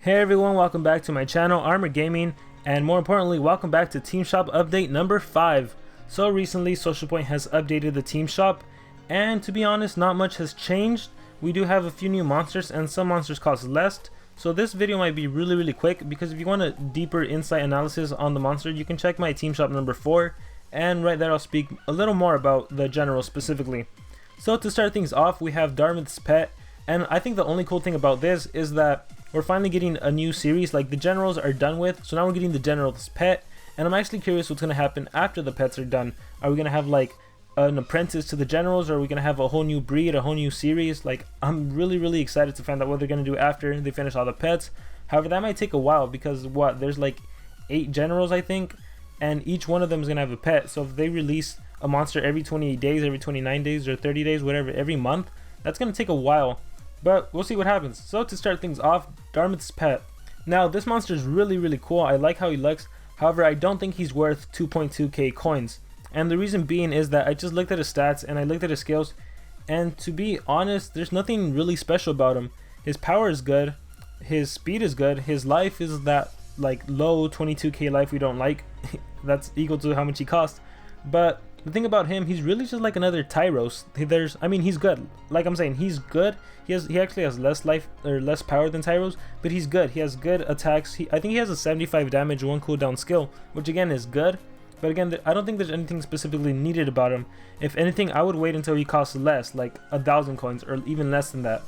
Hey everyone, welcome back to my channel, Armor Gaming, and more importantly, welcome back to Team Shop update number 5. So recently, Social Point has updated the Team Shop, and to be honest, not much has changed. We do have a few new monsters, and some monsters cost less. So this video might be really quick, because if you want a deeper insight analysis on the monster, you can check my Team Shop number 4, and right there I'll speak a little more about the general specifically. So to start things off, we have Darmith's pet, and I think the only cool thing about this is that we're finally getting a new series. Like, the generals are done with, so now we're getting the general's pet, and I'm actually curious what's going to happen after the pets are done. Are we going to have like an apprentice to the generals, or are we going to have a whole new breed, a whole new series? Like, I'm really excited to find out what they're going to do after they finish all the pets. However, that might take a while, because there's like 8 generals, I think, and each one of them is going to have a pet. So if they release a monster every 28 days, every 29 days, or 30 days, whatever, every month, that's going to take a while. But we'll see what happens. So to start things off, Darmith's pet. Now this monster is really cool. I like how he looks. However, I don't think he's worth 2.2k coins. And the reason being is that I just looked at his stats and I looked at his skills, and to be honest, there's nothing really special about him. His power is good, his speed is good, his life is that like low 22k life we don't like. That's equal to how much he costs. But the thing about him, he's really just like another Tyros. I mean, he's good. Like I'm saying, he's good. He actually has less life or less power than Tyros, but he's good. He has good attacks. I think he has a 75 damage, 1 cooldown skill, which again is good. But again, I don't think there's anything specifically needed about him. If anything, I would wait until he costs less, like 1,000 coins or even less than that.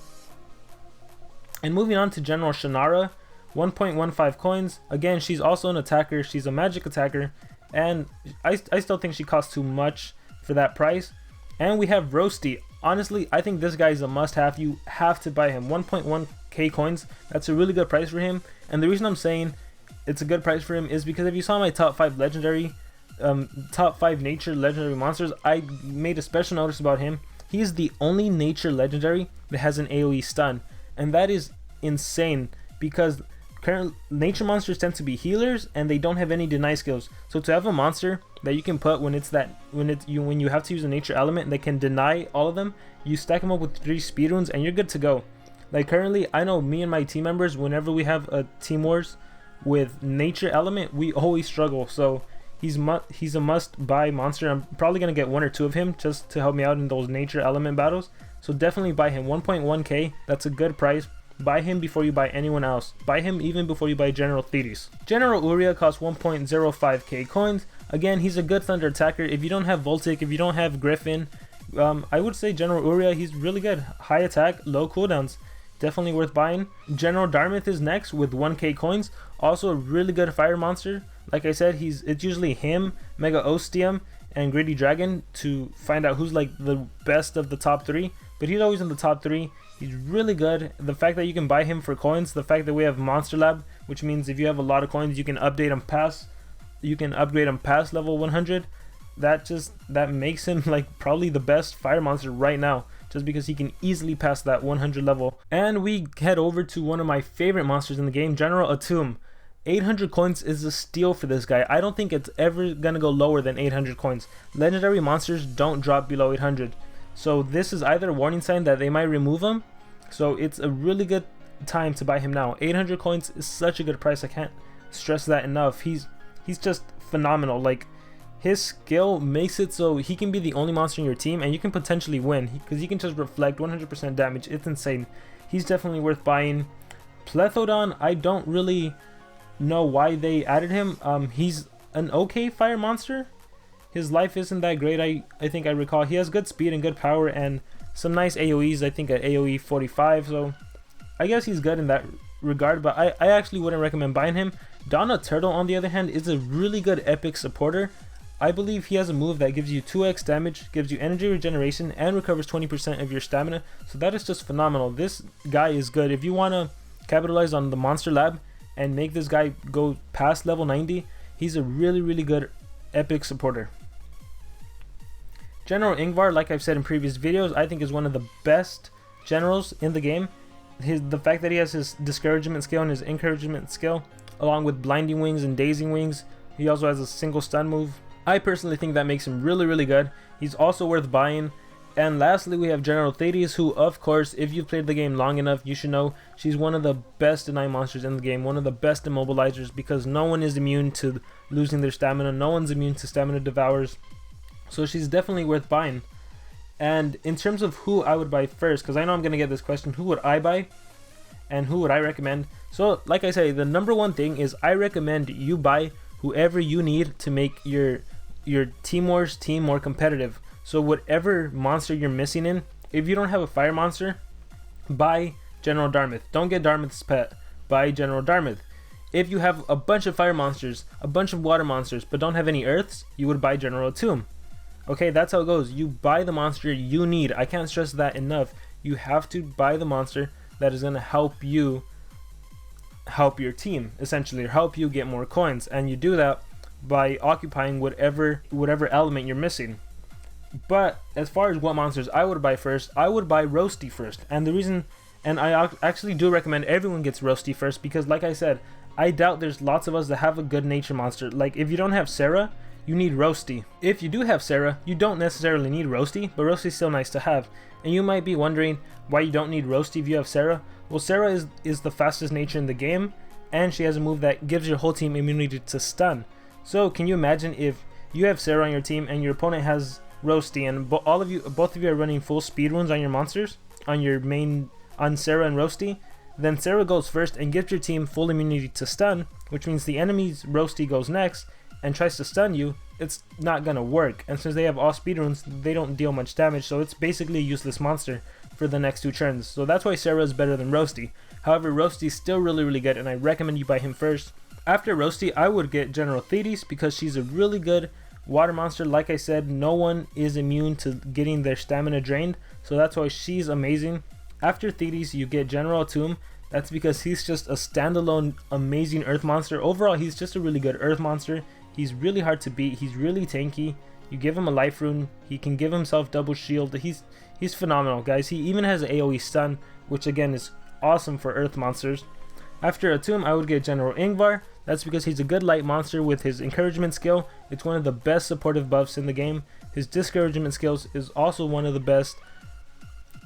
And moving on to General Shannara, 1.15 coins. Again, she's also an attacker. She's a magic attacker. And I still think she costs too much for that price. And we have Roasty. Honestly, I think this guy is a must-have. You have to buy him. 1.1k coins. That's a really good price for him. And the reason I'm saying it's a good price for him is because if you saw my top 5 legendary, top 5 nature legendary monsters, I made a special notice about him. He is the only nature legendary that has an AoE stun, and that is insane because current nature monsters tend to be healers and they don't have any deny skills. So to have a monster that you can put when you have to use a nature element that can deny all of them, you stack them up with 3 speed runes and you're good to go. Like currently, I know me and my team members, whenever we have a team wars with nature element, we always struggle. So he's a must buy monster. I'm probably gonna get 1 or 2 of him just to help me out in those nature element battles. So definitely buy him. 1.1k, that's a good price. Buy him before you buy anyone else. Buy him even before you buy General Thetas. General Uria costs 1.05k coins. Again, he's a good thunder attacker. If you don't have Voltic, if you don't have Griffin, I would say General Uria, he's really good. High attack, low cooldowns. Definitely worth buying. General Darmith is next with 1k coins. Also a really good fire monster. Like I said, it's usually him, Mega Ostium, and Greedy Dragon to find out who's like the best of the top 3. But he's always in the top 3. He's really good. The fact that you can buy him for coins, the fact that we have Monster Lab, which means if you have a lot of coins, you can update him past, upgrade him past level 100. That makes him like probably the best fire monster right now, just because he can easily pass that 100 level. And we head over to one of my favorite monsters in the game, General Atum. 800 coins is a steal for this guy. I don't think it's ever gonna go lower than 800 coins. Legendary monsters don't drop below 800. So this is either a warning sign that they might remove him. So it's a really good time to buy him now. 800 coins is such a good price. I can't stress that enough. He's just phenomenal. Like, his skill makes it so he can be the only monster in your team and you can potentially win, because he can just reflect 100% damage. It's insane. He's definitely worth buying. Plethodon, I don't really know why they added him. He's an okay fire monster. His life isn't that great. I think I recall he has good speed and good power and some nice AoEs. I think at AoE 45, so I guess he's good in that regard, but I actually wouldn't recommend buying him. Dona Turtle, on the other hand, is a really good epic supporter. I believe he has a move that gives you 2x damage, gives you energy regeneration, and recovers 20% of your stamina, so that is just phenomenal. This guy is good. If you want to capitalize on the Monster Lab and make this guy go past level 90, he's a really good epic supporter. General Invar, like I've said in previous videos, I think is one of the best generals in the game. The fact that he has his discouragement skill and his encouragement skill, along with blinding wings and dazing wings. He also has a single stun move. I personally think that makes him really good. He's also worth buying. And lastly, we have General Thetas, who, of course, if you've played the game long enough, you should know she's one of the best deny monsters in the game, one of the best immobilizers, because no one is immune to losing their stamina, no one's immune to stamina devours, so she's definitely worth buying. And in terms of who I would buy first, because I know I'm going to get this question, who would I buy and who would I recommend? So like I say, the number one thing is I recommend you buy whoever you need to make your Team Wars team more competitive. So whatever monster you're missing in, if you don't have a fire monster, buy General Darmith. Don't get Darmith's pet, buy General Darmith. If you have a bunch of fire monsters, a bunch of water monsters, but don't have any earths, you would buy General Tomb. Okay, that's how it goes. You buy the monster you need. I can't stress that enough. You have to buy the monster that is going to help you help your team, essentially, or help you get more coins. And you do that by occupying whatever element you're missing. But as far as what monsters I would buy first, I would buy Roasty first. And the reason, and I actually do recommend everyone gets Roasty first, because like I said, I doubt there's lots of us that have a good nature monster. Like if you don't have Sarah, you need Roasty. If you do have Sarah, you don't necessarily need Roasty, but Roasty's still nice to have. And you might be wondering why you don't need Roasty if you have Sarah. Well, Sarah is the fastest nature in the game, and she has a move that gives your whole team immunity to stun. So can you imagine if you have Sarah on your team and your opponent has Roasty, and both of you are running full speed runes on your monsters, on Sarah and Roasty, then Sarah goes first and gives your team full immunity to stun, which means the enemy's Roasty goes next and tries to stun you. It's not gonna work, and since they have all speed runes, they don't deal much damage, so it's basically a useless monster for the next 2 turns. So that's why Sarah is better than Roasty. However, Roasty is still really good, and I recommend you buy him first. After Roasty, I would get General Thetas, because she's a really good water monster. Like I said, no one is immune to getting their stamina drained, so that's why she's amazing. After Thetas, you get General Tomb. That's because he's just a standalone amazing earth monster. Overall, he's just a really good earth monster. He's really hard to beat, he's really tanky. You give him a life rune, he can give himself double shield. He's phenomenal, guys. He even has AoE stun, which again is awesome for earth monsters. After a tomb, I would get General Invar. That's because he's a good light monster with his encouragement skill. It's one of the best supportive buffs in the game. His discouragement skills is also one of the best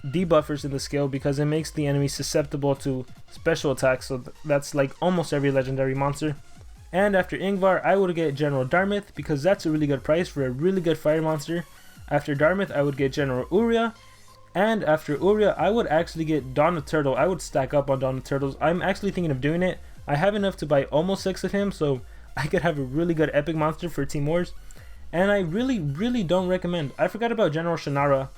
debuffers in the skill, because it makes the enemy susceptible to special attacks. So that's like almost every legendary monster. And after Ingvar, I would get General Darmith, because that's a really good price for a really good fire monster. After Darmith, I would get General Uria. And after Uria, I would actually get Dona Turtle. I would stack up on Dona Turtles. I'm actually thinking of doing it. I have enough to buy almost 6 of him, so I could have a really good epic monster for Team Wars. And I really don't recommend. I forgot about General Shannara.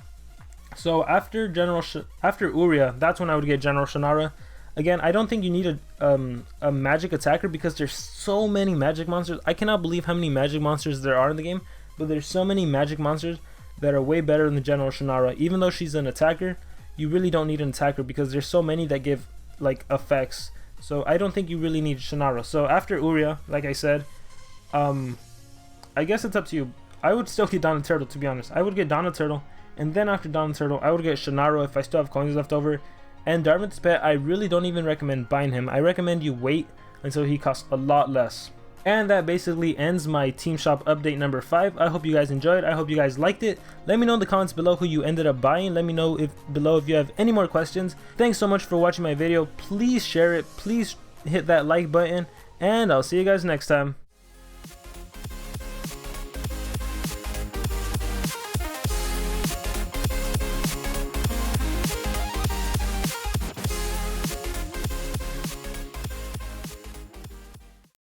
So after Uria, that's when I would get General Shannara. Again, I don't think you need a magic attacker, because there's so many magic monsters. I cannot believe how many magic monsters there are in the game, but there's so many magic monsters that are way better than the General Shannara. Even though she's an attacker, you really don't need an attacker, because there's so many that give like effects. So I don't think you really need Shannara. So after Uria, like I said, I guess it's up to you. I would still get Dona Turtle, to be honest. I would get Dona Turtle, and then after Dona Turtle, I would get Shannara if I still have coins left over. And Darmith's pet, I really don't even recommend buying him. I recommend you wait until he costs a lot less. And that basically ends my Team Shop update number 5. I hope you guys enjoyed. I hope you guys liked it. Let me know in the comments below who you ended up buying. Let me know below if you have any more questions. Thanks so much for watching my video. Please share it. Please hit that like button. And I'll see you guys next time.